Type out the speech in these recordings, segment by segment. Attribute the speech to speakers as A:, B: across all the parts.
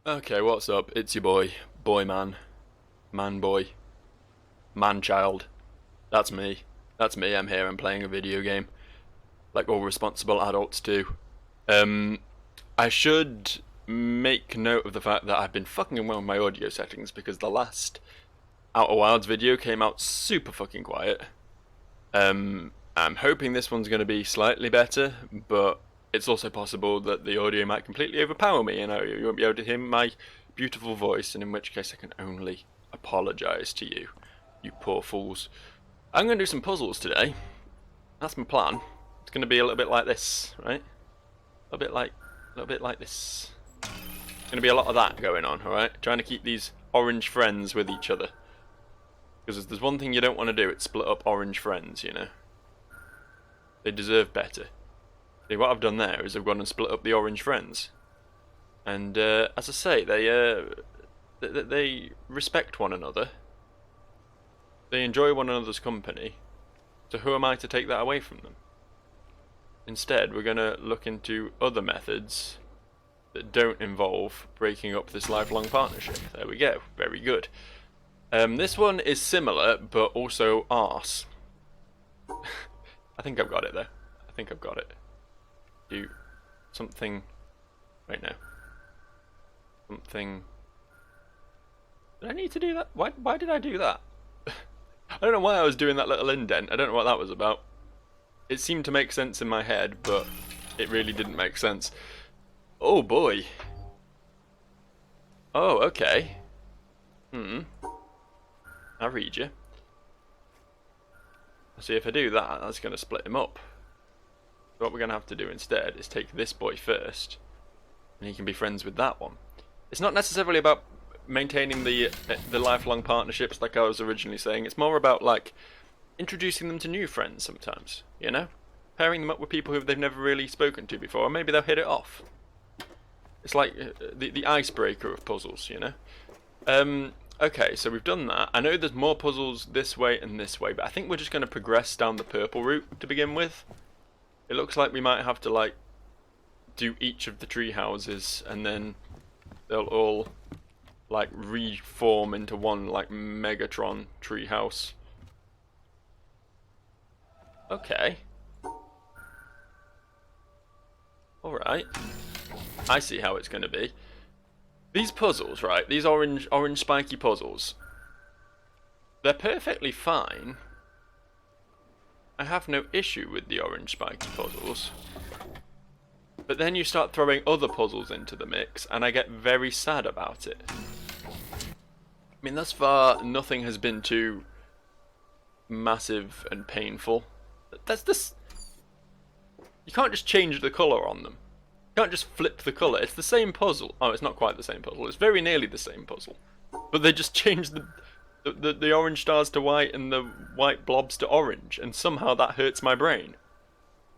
A: Okay, what's up? It's your boy, man boy, man child. That's me. That's me. I'm here. I'm playing a video game, like all responsible adults do. Um, I should make note of the fact that I've been fucking around with my audio settings because the last Outer Wilds video came out super fucking quiet. I'm hoping this one's going to be slightly better, but it's also possible that the audio might completely overpower me and you won't be able to hear my beautiful voice, and in which case I can only apologise to you, you poor fools. I'm going to do some puzzles today. That's my plan. It's going to be a little bit like this, right? A little bit like this. There's going to be a lot of that going on, alright? Trying to keep these orange friends with each other. Because if there's one thing you don't want to do, it's split up orange friends, you know? They deserve better. See, what I've done there is I've gone and split up the orange friends. And, as I say, they respect one another. They enjoy one another's company. So who am I to take that away from them? Instead, we're going to look into other methods that don't involve breaking up this lifelong partnership. There we go. Very good. This one is similar, but also arse. I think I've got it, though. I think I've got it. Do something... Wait, no. Something... Did I need to do that? Why did I do that? I don't know why I was doing that little indent. I don't know what that was about. It seemed to make sense in my head, but it really didn't make sense. Oh, boy. Oh, okay. I read you. See, if I do that, that's going to split him up. So what we're going to have to do instead is take this boy first, and he can be friends with that one. It's not necessarily about maintaining the lifelong partnerships like I was originally saying. It's more about, like, introducing them to new friends sometimes, you know? Pairing them up with people who they've never really spoken to before, or maybe they'll hit it off. It's like the icebreaker of puzzles, you know? Okay, so we've done that. I know there's more puzzles this way and this way, but I think we're just going to progress down the purple route to begin with. It looks like we might have to, like, do each of the tree houses, and then they'll all, like, reform into one, like, Megatron tree house. Okay. Alright. I see how it's going to be. These puzzles, right, these orange spiky puzzles, they're perfectly fine. I have no issue with the orange spiky puzzles. But then you start throwing other puzzles into the mix, and I get very sad about it. I mean, thus far, nothing has been too massive and painful. That's this. You can't just change the colour on them. You can't just flip the colour. It's the same puzzle. Oh, it's not quite the same puzzle. It's very nearly the same puzzle. But they just changed the orange stars to white and the white blobs to orange, and somehow that hurts my brain.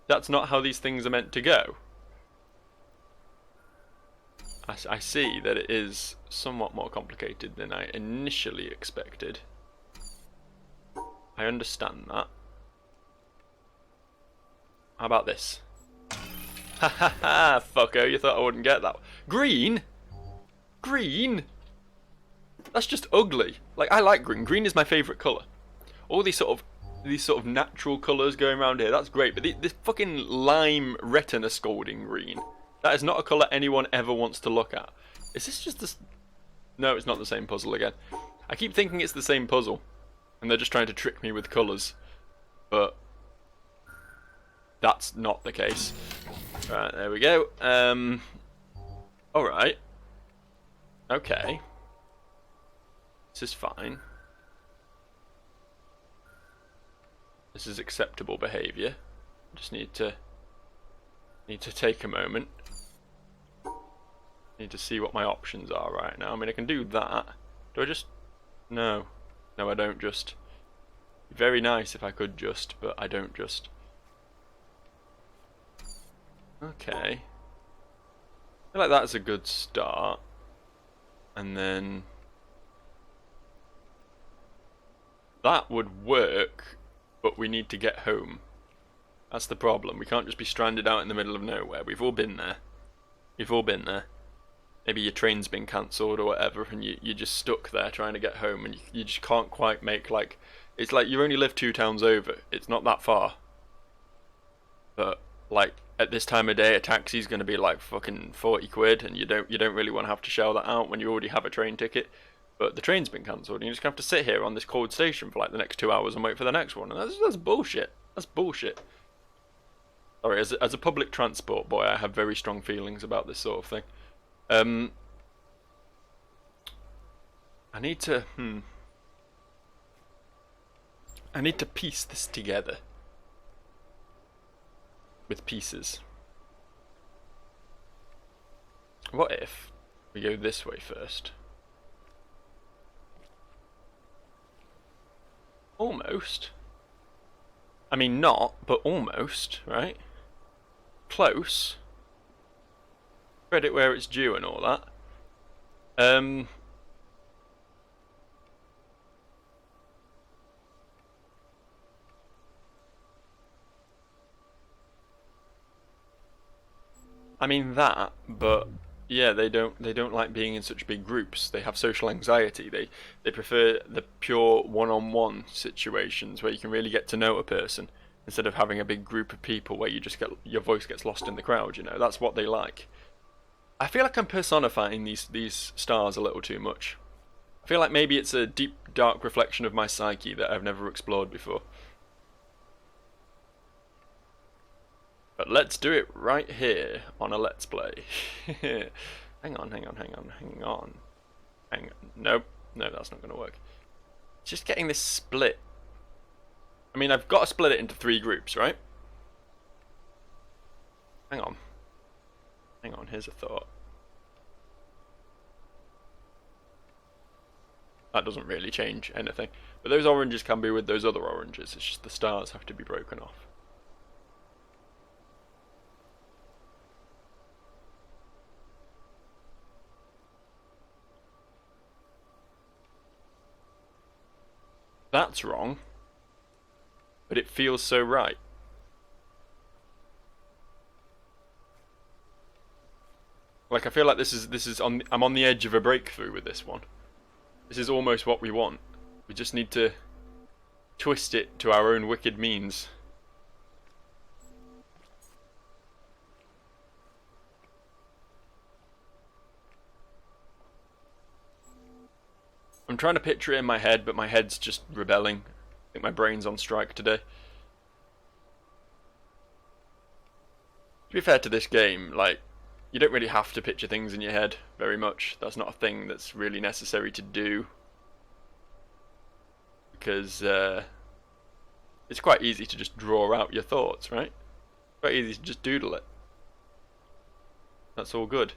A: That's not how these things are meant to go. I see that it is somewhat more complicated than I initially expected. I understand that. How about this? Ha ha ha, fucker, you thought I wouldn't get that. Green? Green? That's just ugly. Like, I like green. Green is my favourite colour. All these sort of natural colours going around here, that's great. But this fucking lime retina scalding green, that is not a colour anyone ever wants to look at. Is this just this? No, it's not the same puzzle again. I keep thinking it's the same puzzle, and they're just trying to trick me with colours. But that's not the case. Right, there we go. Alright. Okay. This is fine. This is acceptable behaviour. Just need to take a moment. Need to see what my options are right now. I mean, I can do that. Do I just... No. No, I don't just. Very nice if I could just, but I don't just. Okay. I feel like that's a good start. And then that would work, but we need to get home. That's the problem. We can't just be stranded out in the middle of nowhere. We've all been there. We've all been there. maybe your train's been cancelled or whatever, and you're just stuck there trying to get home, and you just can't quite make, like, it's like you only live 2 towns over. It's not that far. But like at this time of day, a taxi's going to be like fucking 40 quid, and you don't really want to have to shell that out when you already have a train ticket. But the train's been cancelled, and you're just going to have to sit here on this cold station for like the next 2 hours and wait for the next one. And that's bullshit. That's bullshit. Sorry, as a public transport boy, I have very strong feelings about this sort of thing. I need to piece this together with pieces. What if we go this way first? Almost. I mean, not, but almost, right? Close. Credit where it's due and all that. I mean that, but yeah, they don't like being in such big groups. They have social anxiety. They prefer the pure one-on-one situations where you can really get to know a person instead of having a big group of people where you just get your voice gets lost in the crowd, you know. That's what they like. I feel like I'm personifying these stars a little too much. I feel like maybe it's a deep, dark reflection of my psyche that I've never explored before. But let's do it right here on a Let's Play. Hang on. Nope, no, that's not going to work. Just getting this split. I mean, I've got to split it into 3 groups, right? Hang on, here's a thought. That doesn't really change anything. But those oranges can be with those other oranges. It's just the stars have to be broken off. That's wrong, but it feels so right. Like, I feel like this is I'm on the edge of a breakthrough with this one. This is almost what we want. We just need to twist it to our own wicked means. I'm trying to picture it in my head, but my head's just rebelling. I think my brain's on strike today. To be fair to this game, like, you don't really have to picture things in your head very much. That's not a thing that's really necessary to do. Because it's quite easy to just draw out your thoughts, right? Quite easy to just doodle it. That's all good.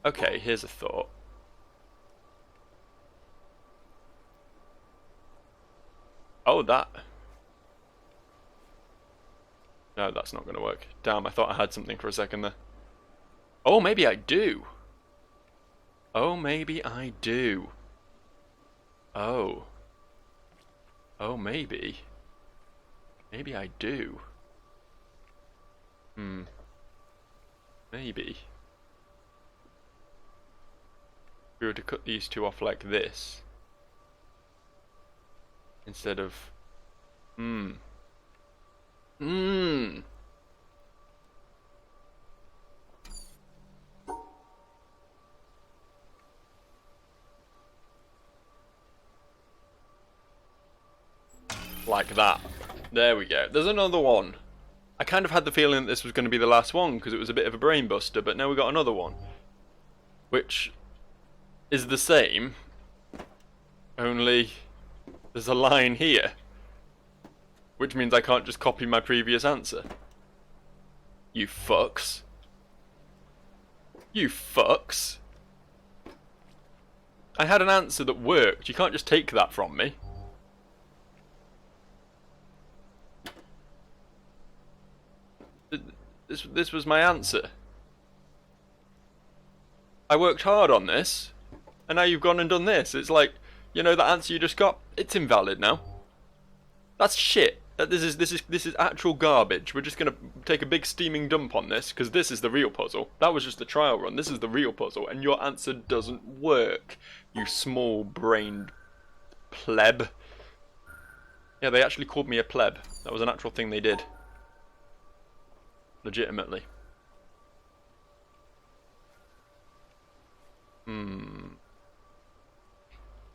A: Okay, here's a thought. Oh, that. No, that's not going to work. Damn, I thought I had something for a second there. Oh, maybe I do. Oh, maybe I do. Oh. Oh, maybe. Maybe I do. Maybe. If we were to cut these 2 off like this. Instead of... Like that. There we go. There's another one. I kind of had the feeling that this was going to be the last one because it was a bit of a brain buster, but now we got another one. Which is the same, only there's a line here. Which means I can't just copy my previous answer. You fucks. You fucks. I had an answer that worked. You can't just take that from me. This was my answer. I worked hard on this, and now you've gone and done this. It's like, you know, that answer you just got, it's invalid now. That's shit. This is actual garbage. We're just gonna take a big steaming dump on this because this is the real puzzle. That was just the trial run. This is the real puzzle, and your answer doesn't work. You small-brained pleb. Yeah, they actually called me a pleb. That was an actual thing they did. Legitimately.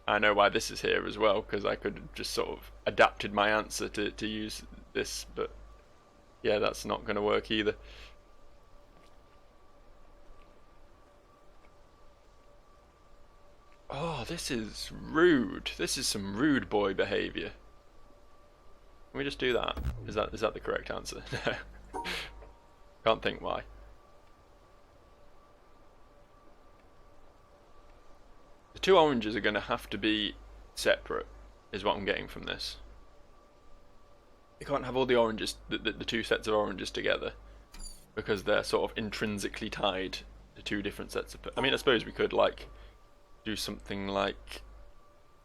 A: I know why this is here as well, because I could have just sort of adapted my answer to use this, but yeah, that's not going to work either. Oh, this is rude. This is some rude boy behaviour. Can we just do that? Is that the correct answer? No. Can't think why. The two oranges are going to have to be separate, is what I'm getting from this. You can't have all the oranges, the two sets of oranges together, because they're sort of intrinsically tied to two different sets of... I mean, I suppose we could, like, do something like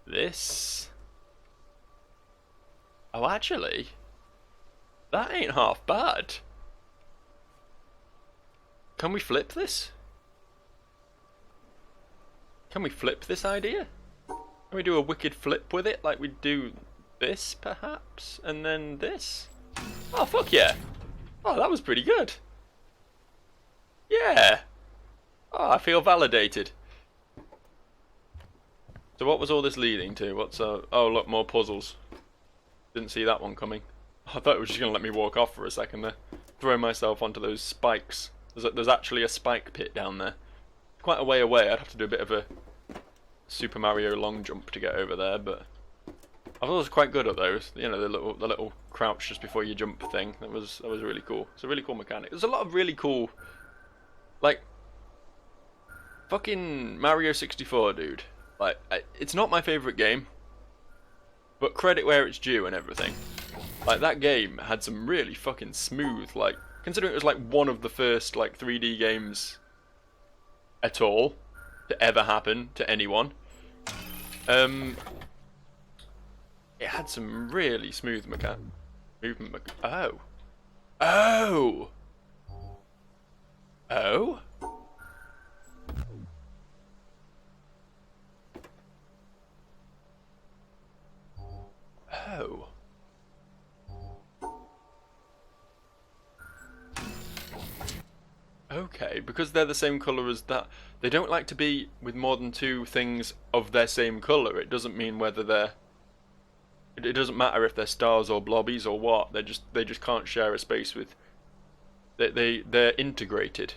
A: this. Oh, actually, that ain't half bad. Can we flip this? Can we flip this idea? Can we do a wicked flip with it, like we do this, perhaps? And then this? Oh, fuck yeah. Oh, that was pretty good. Yeah. Oh, I feel validated. So what was all this leading to? What's oh, look, more puzzles. Didn't see that one coming. I thought it was just going to let me walk off for a second there. Throw myself onto those spikes. There's actually a spike pit down there. Quite a way away. I'd have to do a bit of a Super Mario long jump to get over there, but I thought it was quite good at those. You know, the little crouch just before you jump thing. That was really cool. It's a really cool mechanic. There's a lot of really cool, like, fucking Mario 64, dude. Like, it's not my favourite game, but credit where it's due and everything. Like, that game had some really fucking smooth, like, considering it was like one of the first like 3D games at all to ever happen to anyone. It had some really smooth movement. Oh. Oh. Oh. Oh. Okay, because they're the same colour as that. They don't like to be with more than two things of their same colour. It doesn't mean whether they're... It doesn't matter if they're stars or blobbies or what. They just can't share a space with... They're integrated.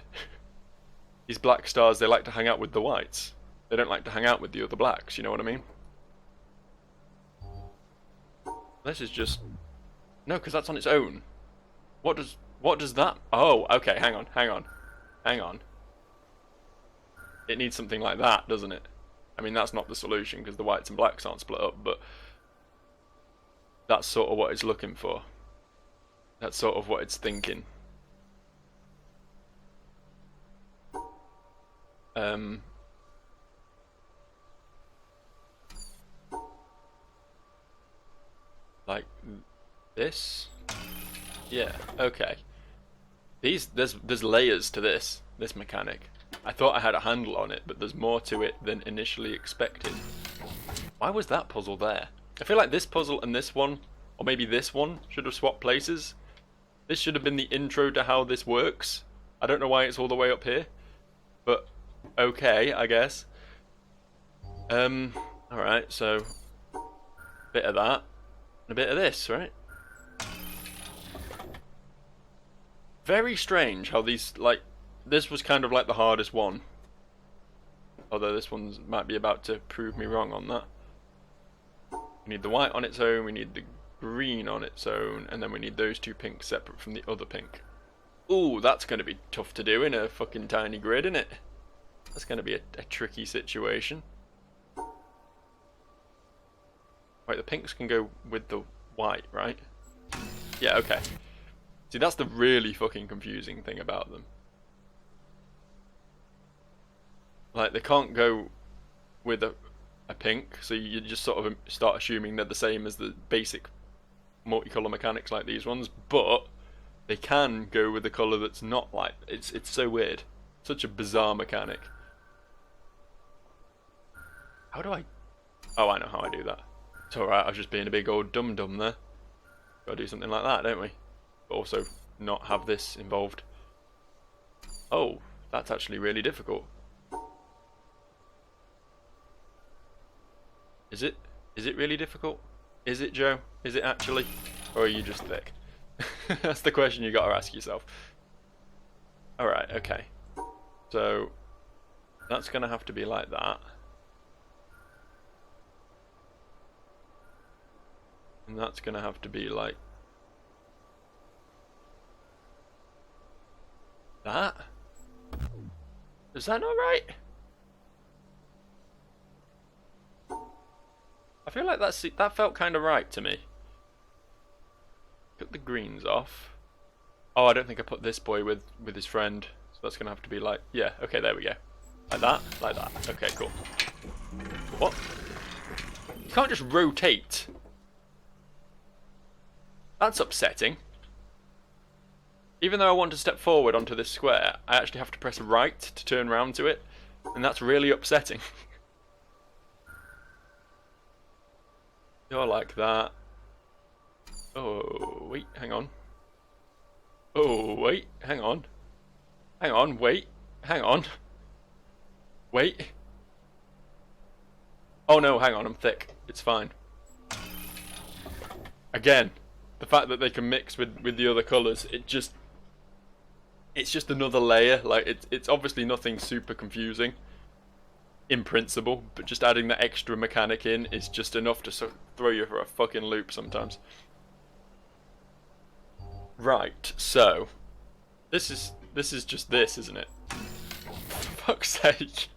A: These black stars, they like to hang out with the whites. They don't like to hang out with the other blacks, you know what I mean? This is just... No, because that's on its own. What does that... Oh, okay, hang on. It needs something like that, doesn't it? I mean, that's not the solution, because the whites and blacks aren't split up, but... That's sort of what it's looking for. That's sort of what it's thinking. Like this? Yeah, okay. There's layers to this mechanic. I thought I had a handle on it, but there's more to it than initially expected. Why was that puzzle there? I feel like this puzzle and this one, or maybe this one, should have swapped places. This should have been the intro to how this works. I don't know why it's all the way up here, but okay, I guess. Alright, so a bit of that, and a bit of this, right? Very strange how these, like, this was kind of like the hardest one. Although this one might be about to prove me wrong on that. We need the white on its own, we need the green on its own, and then we need those two pinks separate from the other pink. Ooh, that's going to be tough to do in a fucking tiny grid, isn't it? That's going to be a tricky situation. Right, the pinks can go with the white, right? Yeah, okay. See, that's the really fucking confusing thing about them. Like, they can't go with a pink, so you just sort of start assuming they're the same as the basic multicolour mechanics like these ones, but they can go with a colour that's not like... It's so weird. Such a bizarre mechanic. How do I... Oh, I know how I do that. It's alright, I was just being a big old dum-dum there. Gotta do something like that, don't we? But also not have this involved. Oh, that's actually really difficult. Is it? Is it really difficult? Is it, Joe? Is it actually? Or are you just thick? That's the question you gotta ask yourself. Alright, okay. So, that's gonna have to be like that. And that's gonna have to be like... that? Is that not right? I feel like that felt kind of right to me. Cut the greens off. Oh, I don't think I put this boy with his friend, so that's gonna have to be like, yeah, okay, there we go. Like that, like that. Okay, cool. What? You can't just rotate. That's upsetting. Even though I want to step forward onto this square, I actually have to press right to turn round to it, and that's really upsetting. You're like that. Oh, wait, hang on. Oh, wait, hang on. Hang on, wait, hang on. Wait. Oh no, hang on, I'm thick. It's fine. Again, the fact that they can mix with the other colours, it's just another layer. Like, it's obviously nothing super confusing in principle, but just adding that extra mechanic in is just enough to sort of throw you for a fucking loop sometimes. Right, so this is just this, isn't it? For fuck's sake.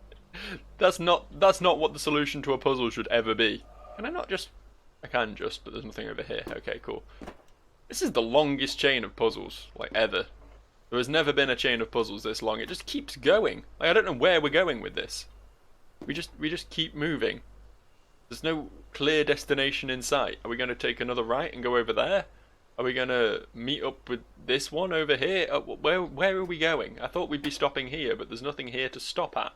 A: That's not what the solution to a puzzle should ever be. Can I not just... I can just, but there's nothing over here. Okay, cool. This is the longest chain of puzzles, like, ever. There has never been a chain of puzzles this long. It just keeps going. Like, I don't know where we're going with this. We just keep moving. There's no clear destination in sight. Are we going to take another right and go over there? Are we going to meet up with this one over here? Where are we going? I thought we'd be stopping here, but there's nothing here to stop at.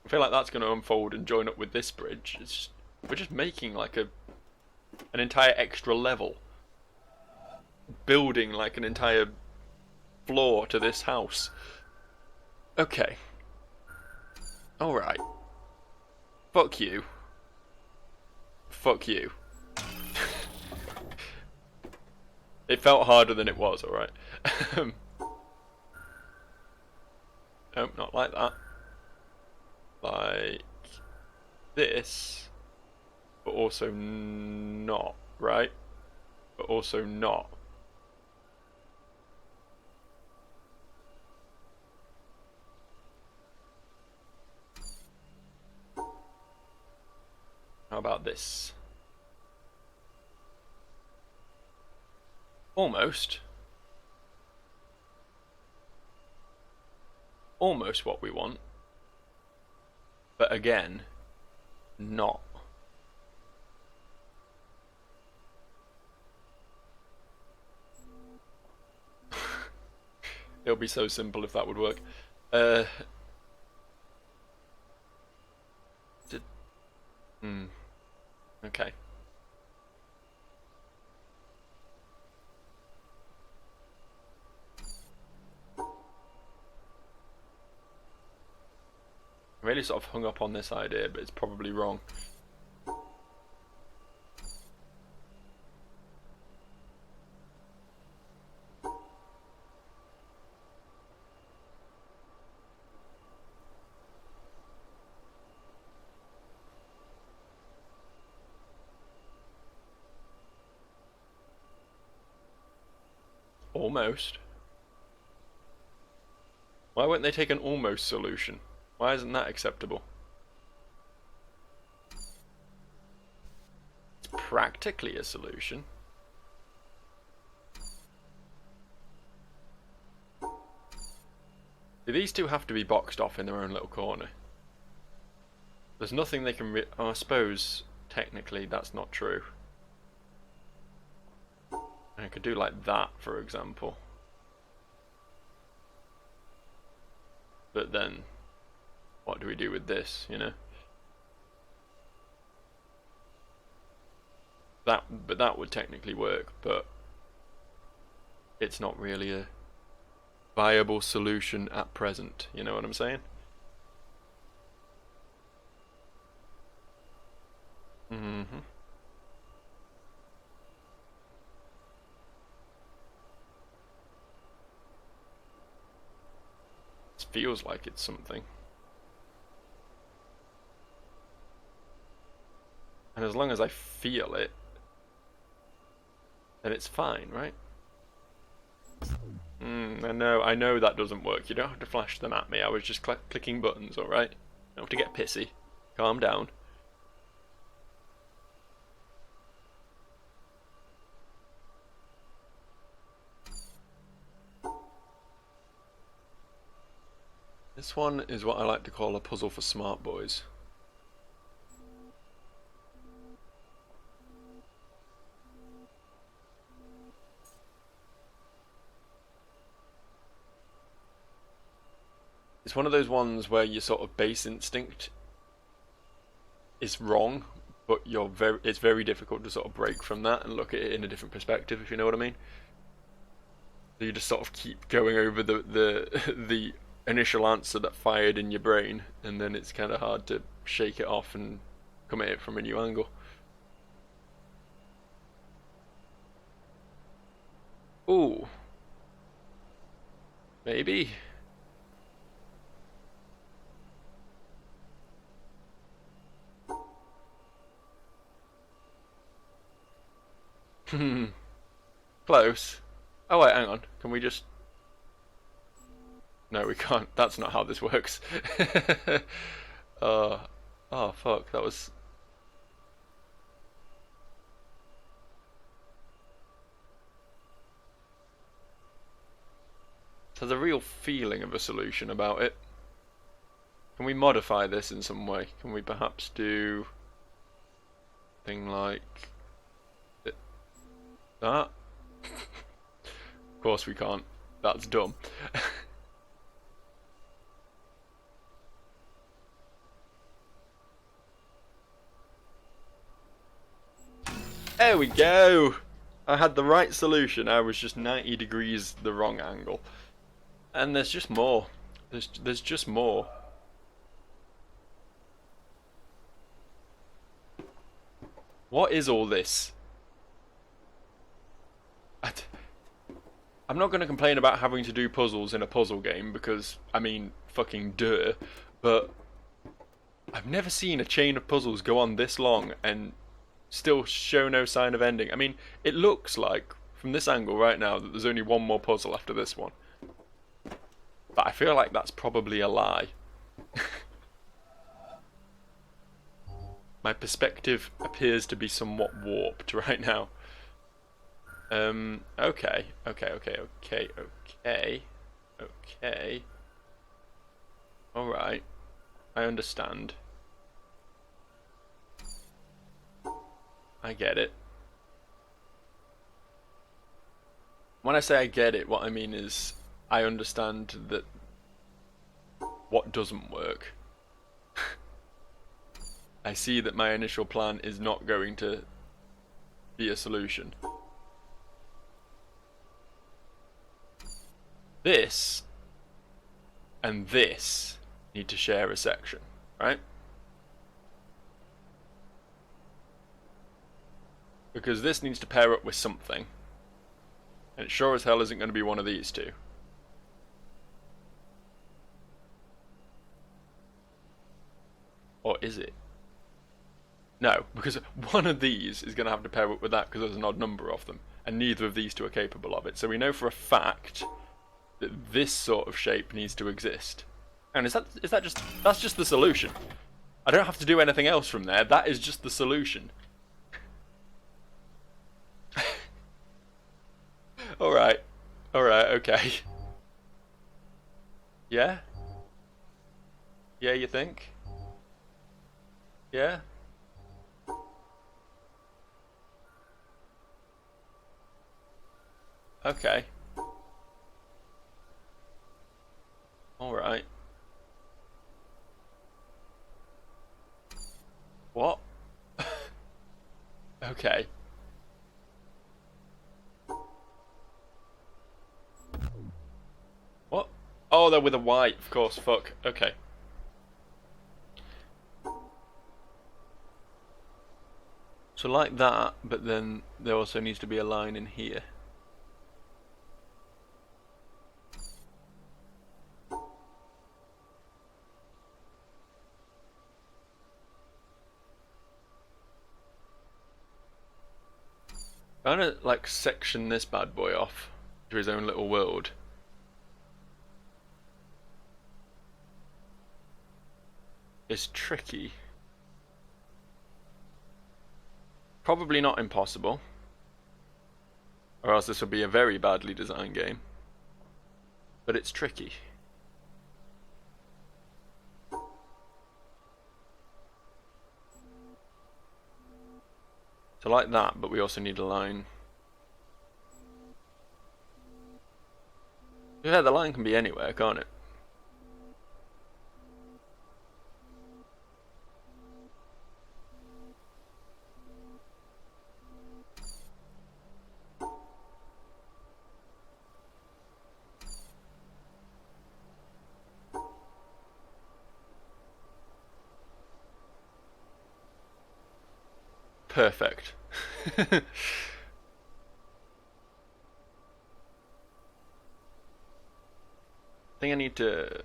A: I feel like that's going to unfold and join up with this bridge. We're just making like an entire extra level. Building like an entire floor to this house. Okay. Alright. Fuck you. Fuck you. It felt harder than it was, alright. Nope, not like that. Like this, but also not, right? But also not. How about this? Almost. Almost what we want. But again, not. It would be so simple if that would work. Okay. I'm really sort of hung up on this idea, but it's probably wrong. Almost. Why won't they take an almost solution? Why isn't that acceptable? It's practically a solution. Do these two have to be boxed off in their own little corner? There's nothing they can oh, I suppose technically that's not true. I could do like that, for example. But then, what do we do with this, you know? But that would technically work, but it's not really a viable solution at present, you know what I'm saying? Mm-hmm. It feels like it's something. And as long as I feel it, then it's fine, right? I know that doesn't work. You don't have to flash them at me. I was just clicking buttons, alright? Don't have to get pissy. Calm down. This one is what I like to call a puzzle for smart boys. It's one of those ones where your sort of base instinct is wrong, but it's very difficult to sort of break from that and look at it in a different perspective, if you know what I mean. So you just sort of keep going over the initial answer that fired in your brain, and then it's kind of hard to shake it off and come at it from a new angle. Ooh. Maybe. Hmm. Close. Oh wait, hang on. Can we just... No, we can't. That's not how this works. uh, oh fuck, that was... It has a real feeling of a solution about it. Can we modify this in some way? Can we perhaps do... thing like... that? Of course we can't. That's dumb. There we go! I had the right solution, I was just 90 degrees the wrong angle. And there's just more. There's just more. What is all this? I'm not going to complain about having to do puzzles in a puzzle game because, I mean, fucking duh. But I've never seen a chain of puzzles go on this long and still show no sign of ending. I mean, it looks like, from this angle right now, that there's only one more puzzle after this one. But I feel like that's probably a lie. My perspective appears to be somewhat warped right now. Okay. Alright. I understand. I get it. When I say I get it, what I mean is I understand that what doesn't work. I see that my initial plan is not going to be a solution. This and this need to share a section, right? Because this needs to pair up with something. And it sure as hell isn't going to be one of these two. Or is it? No, because one of these is going to have to pair up with that because there's an odd number of them. And neither of these two are capable of it. So we know for a fact that this sort of shape needs to exist. And is that just... That's just the solution. I don't have to do anything else from there. That is just the solution. Alright. Alright, okay. Yeah? Yeah, you think? Yeah? Okay. Alright. What? Okay. What? Oh, they're with a white, of course. Fuck. Okay. So like that, but then there also needs to be a line in here. I'm gonna like section this bad boy off to his own little world. It's tricky. Probably not impossible. Or else this would be a very badly designed game. But it's tricky. So like that, but we also need a line. Yeah, the line can be anywhere, can't it? Perfect. Thing I need to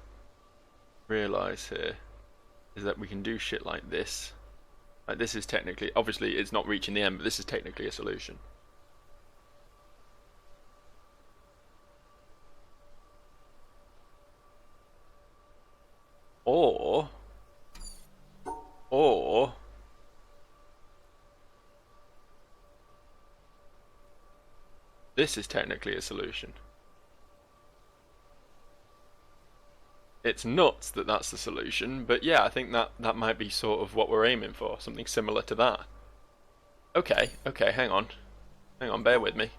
A: realise here is that we can do shit like this. Like this is technically, obviously it's not reaching the end, but this is technically a solution. Or this is technically a solution. It's nuts that that's the solution, but yeah, I think that might be sort of what we're aiming for, something similar to that. Okay, hang on, bear with me.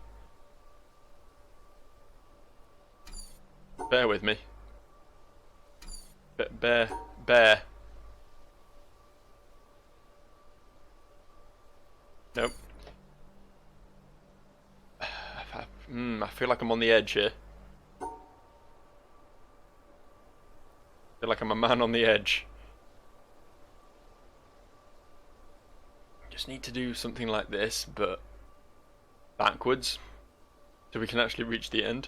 A: Bear with me. Bear. Nope. I feel like I'm on the edge here. I feel like I'm a man on the edge. Just need to do something like this, but backwards, so we can actually reach the end.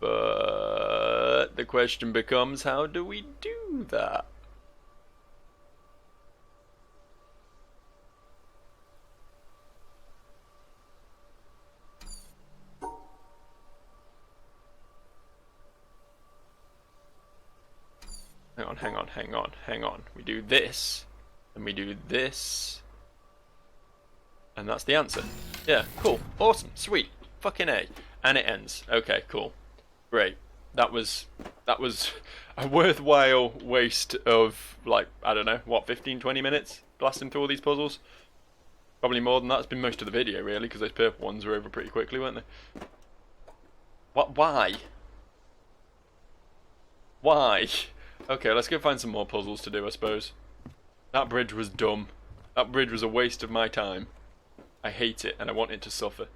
A: But the question becomes, how do we do that? Hang on. We do this, and we do this, and that's the answer. Yeah, cool, awesome, sweet, fucking A. And it ends. Okay, cool, great. That was a worthwhile waste of, like, I don't know, what, 15-20 minutes blasting through all these puzzles? Probably more than that. It's been most of the video, really, because those purple ones were over pretty quickly, weren't they? What? Why? Why? Okay, let's go find some more puzzles to do, I suppose. That bridge was dumb. That bridge was a waste of my time. I hate it, and I want it to suffer.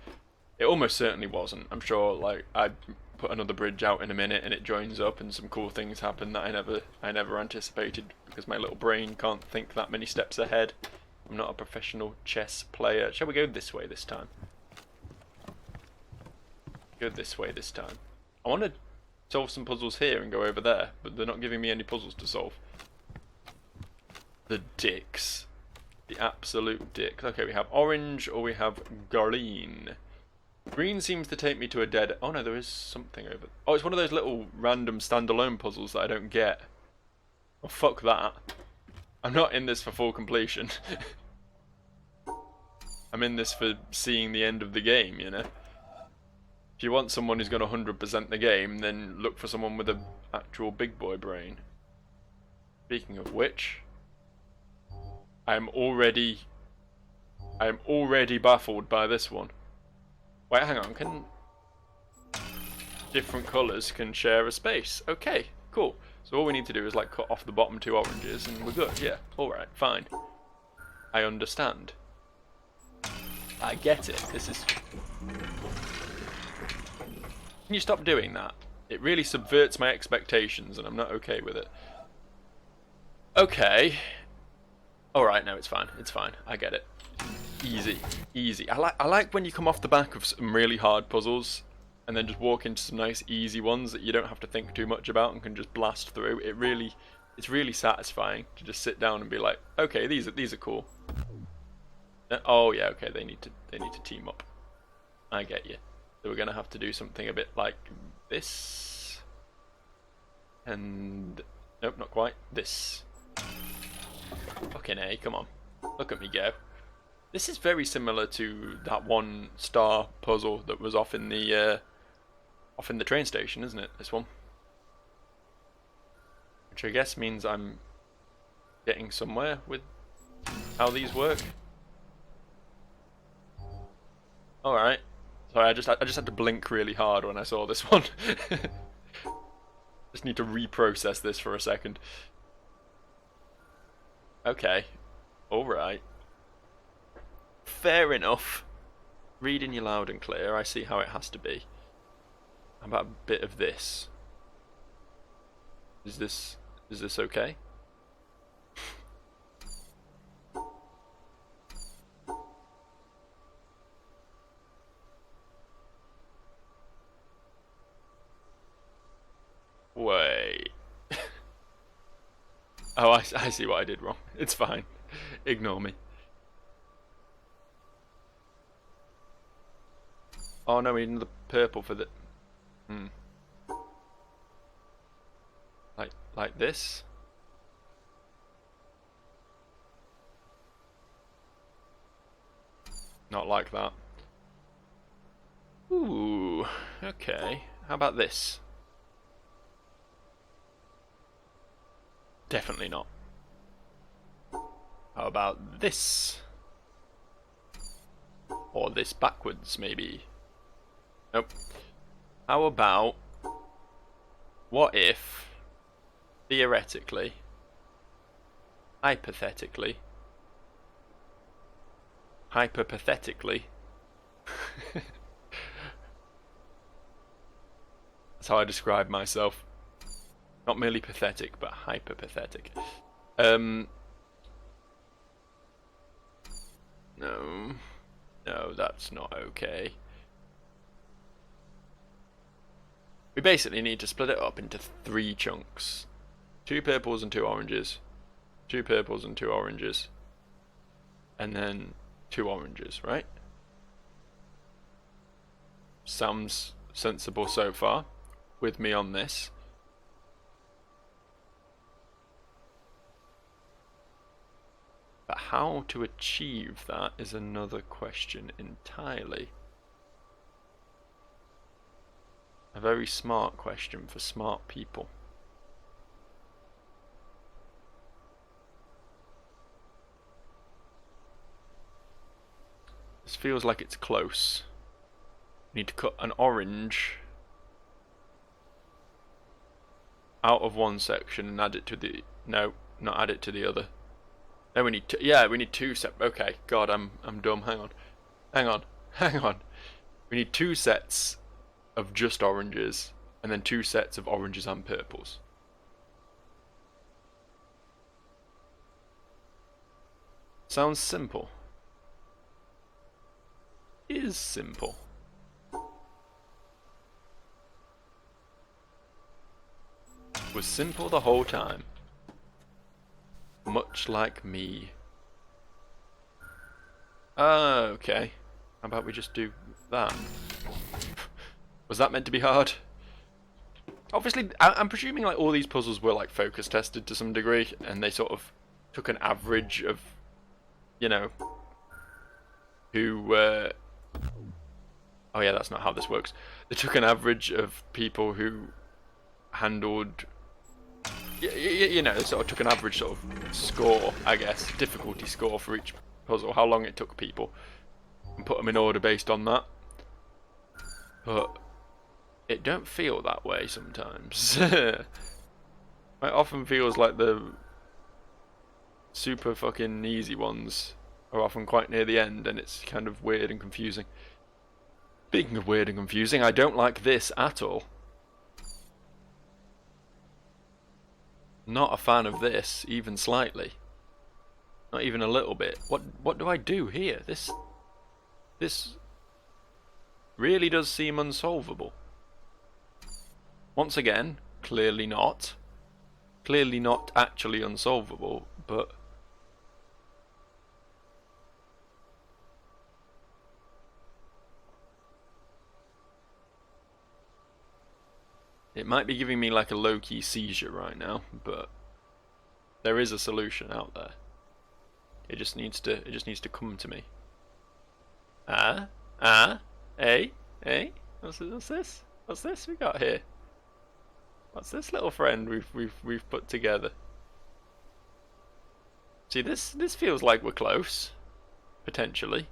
A: It almost certainly wasn't. I'm sure, like, I put another bridge out in a minute, and it joins up, and some cool things happen that I never anticipated, because my little brain can't think that many steps ahead. I'm not a professional chess player. Shall we go this way this time? Go this way this time. I want to solve some puzzles here and go over there, but they're not giving me any puzzles to solve. The dicks. The absolute dicks. Okay, we have orange or we have green. Green seems to take me to a dead... Oh no, there is something over... Oh, it's one of those little random standalone puzzles that I don't get. Oh, fuck that. I'm not in this for full completion. I'm in this for seeing the end of the game, you know? If you want someone who's going to 100% the game, then look for someone with an actual big boy brain. Speaking of which, I am already baffled by this one. Wait, hang on, different colours can share a space. Okay, cool. So all we need to do is like cut off the bottom 2 oranges and we're good. Yeah, alright, fine. I understand. I get it. This is... Can you stop doing that? It really subverts my expectations and I'm not okay with it. Okay. Alright, no, it's fine. It's fine. I get it. Easy. Easy. I like when you come off the back of some really hard puzzles and then just walk into some nice easy ones that you don't have to think too much about and can just blast through. It's really satisfying to just sit down and be like, okay, these are cool. Oh yeah, okay, they need to team up. I get you. So we're gonna have to do something a bit like this. And nope, not quite. This. Fucking A, come on. Look at me go. This is very similar to that 1 star puzzle that was off in the train station, isn't it? This one. Which I guess means I'm getting somewhere with how these work. Alright. Sorry, I just had to blink really hard when I saw this one. Just need to reprocess this for a second. Okay. Alright. Fair enough. Reading you loud and clear, I see how it has to be. How about a bit of this? Is this okay? Wait. Oh, I see what I did wrong. It's fine. Ignore me. Oh no, we need the purple for the... Like this? Not like that. Ooh, okay. How about this? Definitely not. How about this? Or this backwards, maybe? Nope. How about... What if... Theoretically... Hypothetically... Hyperpathetically... That's how I describe myself. Not merely pathetic, but hyperpathetic. No. No, that's not okay. We basically need to split it up into 3 chunks. 2 purples and 2 oranges. 2 purples and 2 oranges. And then 2 oranges, right? Sounds sensible so far. With me on this. But how to achieve that is another question entirely. A very smart question for smart people. This feels like it's close. Need to cut an orange out of one section and add it to the... No, not add it to the other. No, we need two. Yeah, we need 2 sets. Okay, God, I'm dumb. Hang on. We need 2 sets of just oranges, and then 2 sets of oranges and purples. Sounds simple. Is simple. Was simple the whole time. Much like me. Okay. How about we just do that? Was that meant to be hard? Obviously, I'm presuming like all these puzzles were like focus tested to some degree, and they sort of took an average of, you know, who. Oh yeah, that's not how this works. They took an average of people who handled. You know, they sort of took an average sort of score, I guess, difficulty score for each puzzle, how long it took people, and put them in order based on that. But it don't feel that way sometimes. It often feels like the super fucking easy ones are often quite near the end, and it's kind of weird and confusing. Speaking of weird and confusing, I don't like this at all. Not a fan of this, even slightly. Not even a little bit. What do I do here? This really does seem unsolvable. Once again, clearly not. Clearly not actually unsolvable, but it might be giving me like a low-key seizure right now, but there is a solution out there. It just needs to come to me. Hey, what's this? What's this we got here? What's this little friend we've put together? See, this feels like we're close, potentially.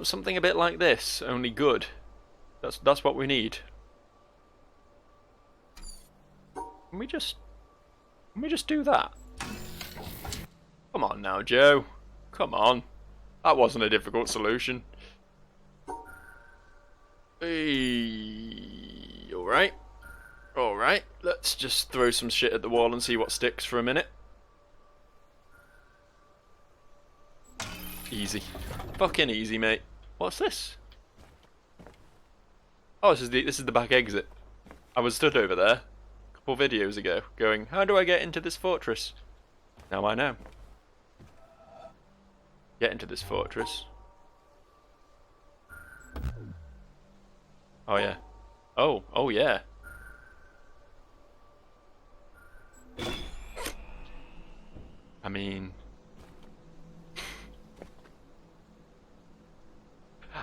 A: Something a bit like this, only good. That's what we need. Can we just do that? Come on now, Joe. Come on. That wasn't a difficult solution. Hey, alright. Alright, let's just throw some shit at the wall and see what sticks for a minute. Easy. Fucking easy, mate. What's this? Oh, this is the back exit. I was stood over there a couple videos ago going, how do I get into this fortress? Now I know. Get into this fortress. Oh yeah. Oh yeah. I mean,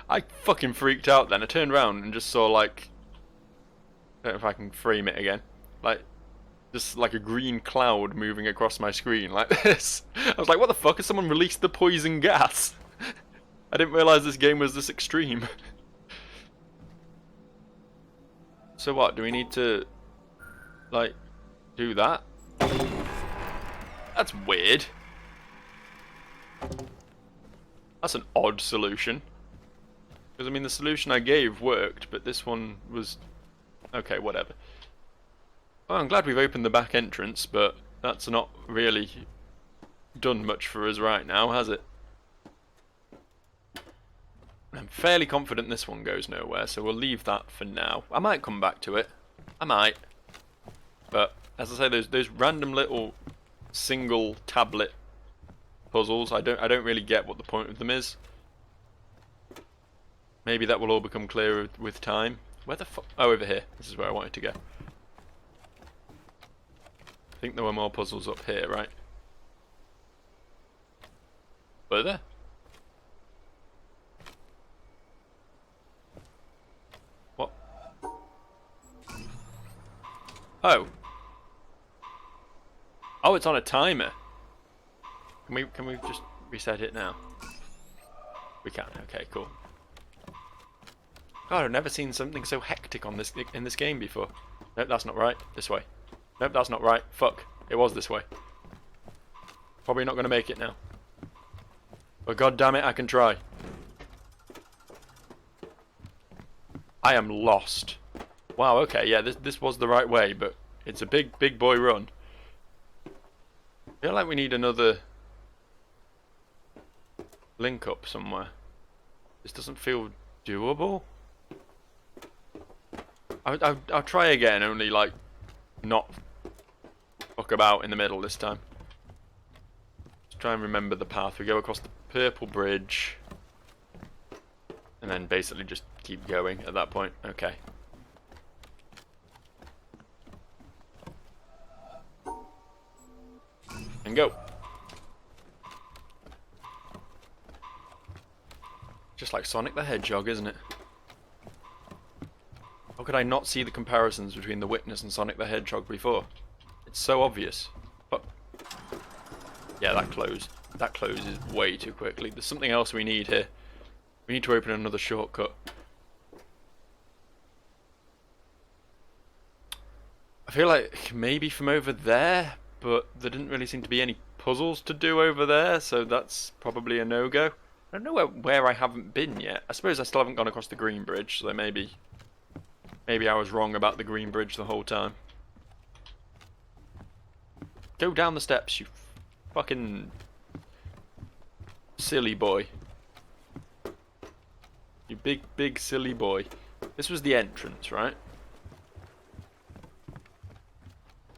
A: I fucking freaked out then. I turned around and just saw like, I don't know if I can frame it again, like just like a green cloud moving across my screen like this. I was like, what the fuck, has someone released the poison gas? I didn't realise this game was this extreme. So what, do we need to like do that? That's weird. That's an odd solution. Because, I mean, the solution I gave worked, but this one was... Okay, whatever. Well, I'm glad we've opened the back entrance, but that's not really done much for us right now, has it? I'm fairly confident this one goes nowhere, so we'll leave that for now. I might come back to it. I might. But, as I say, those random little single tablet puzzles, I don't really get what the point of them is. Maybe that will all become clearer with time. Where the fuck? Oh, over here. This is where I wanted to go. I think there were more puzzles up here, right? Were there? What? Oh. Oh, it's on a timer. Can we just reset it now? We can. Okay, cool. God, I've never seen something so hectic on in this game before. Nope, that's not right. This way. Nope, that's not right. Fuck. It was this way. Probably not going to make it now. But god damn it, I can try. I am lost. Wow, okay, yeah, this was the right way, but it's a big boy run. I feel like we need another link up somewhere. This doesn't feel doable. I'll try again, only like not fuck about in the middle this time. Let's try and remember the path. We go across the purple bridge and then basically just keep going at that point. Okay. And go. Just like Sonic the Hedgehog, isn't it? How could I not see the comparisons between The Witness and Sonic the Hedgehog before? It's so obvious. But Yeah, that closed. That closes way too quickly. There's something else we need here. We need to open another shortcut. I feel like maybe from over there, but there didn't really seem to be any puzzles to do over there, so that's probably a no-go. I don't know where I haven't been yet. I suppose I still haven't gone across the green bridge, so maybe I was wrong about the green bridge the whole time. Go down the steps, you fucking silly boy. You big silly boy. This was the entrance, right?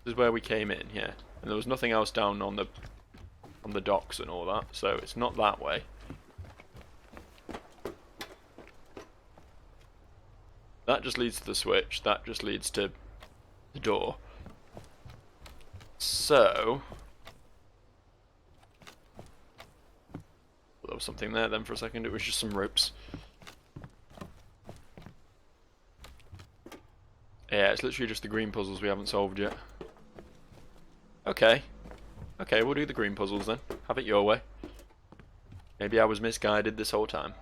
A: This is where we came in, yeah. And there was nothing else down on the docks and all that, so it's not that way. That just leads to the switch, that just leads to the door. So there was something there then for a second, it was just some ropes. Yeah, it's literally just the green puzzles we haven't solved yet. Okay. Okay, we'll do the green puzzles then. Have it your way. Maybe I was misguided this whole time.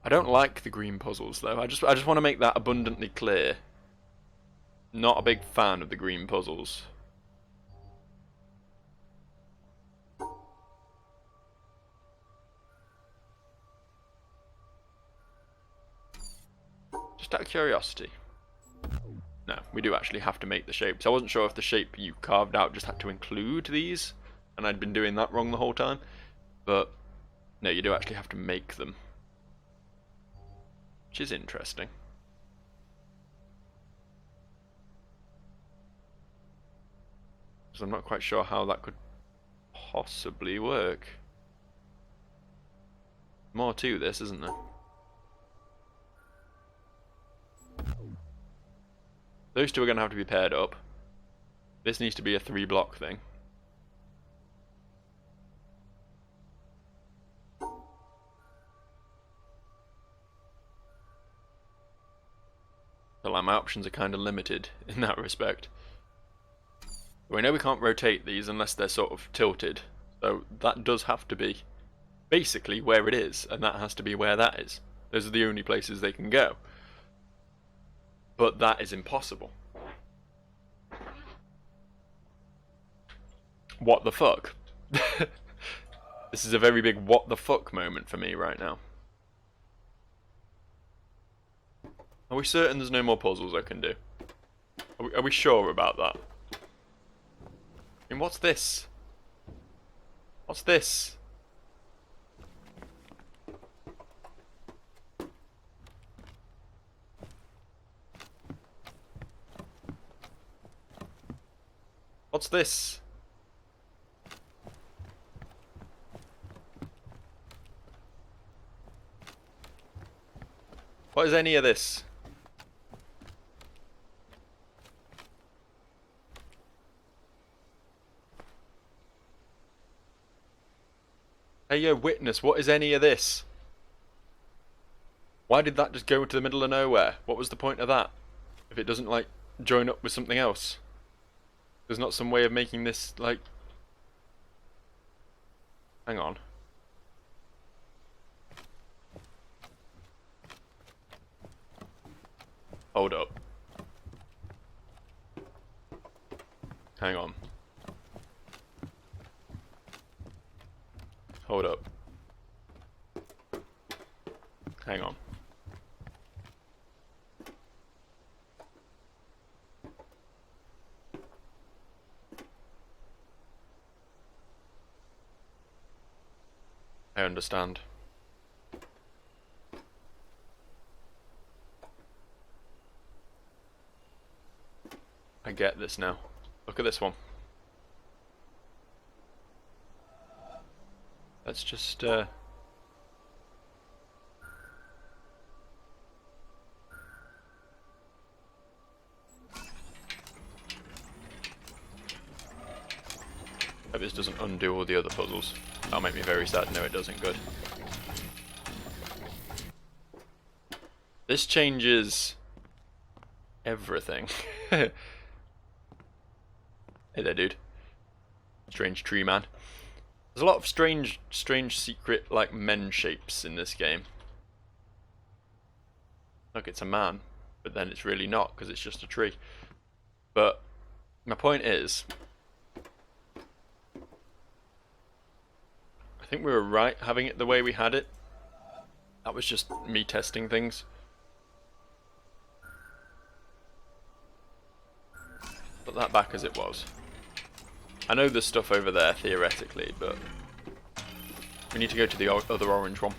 A: I don't like the green puzzles though. I just want to make that abundantly clear. Not a big fan of the green puzzles. Just out of curiosity. No, we do actually have to make the shapes. I wasn't sure if the shape you carved out just had to include these, and I'd been doing that wrong the whole time. But no, you do actually have to make them. Which is interesting. Because I'm not quite sure how that could possibly work. More to this, isn't there? Those two are going to have to be paired up. This needs to be a 3-block thing. So like, my options are kind of limited in that respect. We know we can't rotate these unless they're sort of tilted. So that does have to be basically where it is, and that has to be where that is. Those are the only places they can go. But that is impossible. What the fuck? This is a very big what the fuck moment for me right now. Are we certain there's no more puzzles I can do? Are we sure about that? I mean, what's this? What's this? What's this? What is any of this? Hey yo, witness, what is any of this? Why did that just go into the middle of nowhere? What was the point of that? If it doesn't, like, join up with something else? There's not some way of making this, like... Hang on. Hold up. Hang on. Hold up. Hang on. I understand. I get this now. Look at this one. Let's just hope this doesn't undo all the other puzzles. That'll make me very sad. No, it doesn't. Good. This changes everything. Hey there, dude. Strange tree man. There's a lot of strange secret, like, men shapes in this game. Look, it's a man, but then it's really not, because it's just a tree. But my point is, I think we were right having it the way we had it. That was just me testing things. Put that back as it was. I know there's stuff over there, theoretically, but we need to go to the other orange one.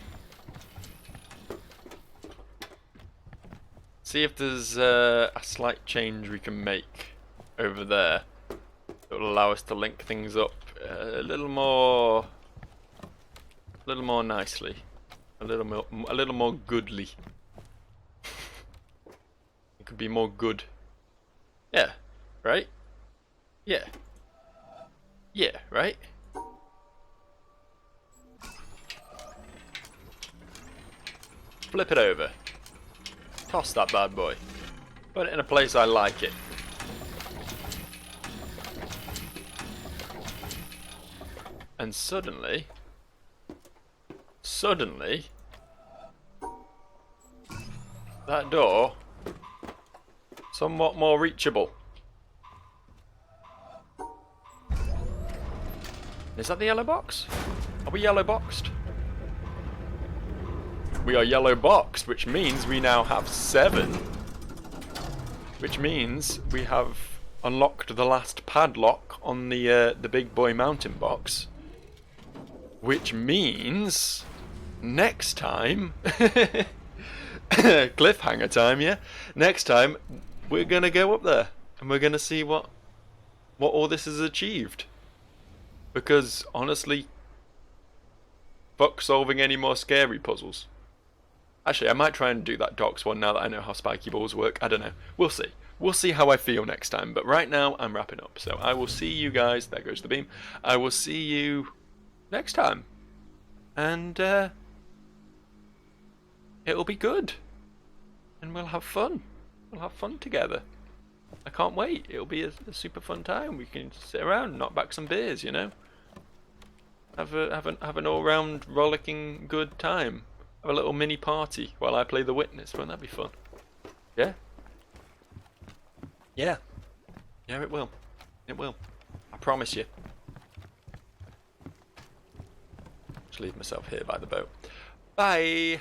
A: See if there's a slight change we can make over there that will allow us to link things up a little more nicely, a little more goodly. It could be more good. Yeah, right? Yeah. Yeah, right? Flip it over. Toss that bad boy. Put it in a place I like it. And suddenly, that door, somewhat more reachable. Is that the yellow box? Are we yellow boxed? We are yellow boxed, which means we now have 7. Which means we have unlocked the last padlock on the big boy mountain box. Which means next time, cliffhanger time, yeah. Next time we're gonna go up there and we're gonna see what all this has achieved. Because, honestly, fuck solving any more scary puzzles. Actually, I might try and do that Docks one now that I know how spiky balls work. I don't know. We'll see. We'll see how I feel next time. But right now, I'm wrapping up. So I will see you guys. There goes the beam. I will see you next time. And, it'll be good. And we'll have fun. We'll have fun together. I can't wait. It'll be a super fun time. We can sit around and knock back some beers, you know? Have an all-round rollicking good time. Have a little mini party while I play The Witness. Won't that be fun? Yeah? Yeah. Yeah, it will. It will. I promise you. Just leave myself here by the boat. Bye!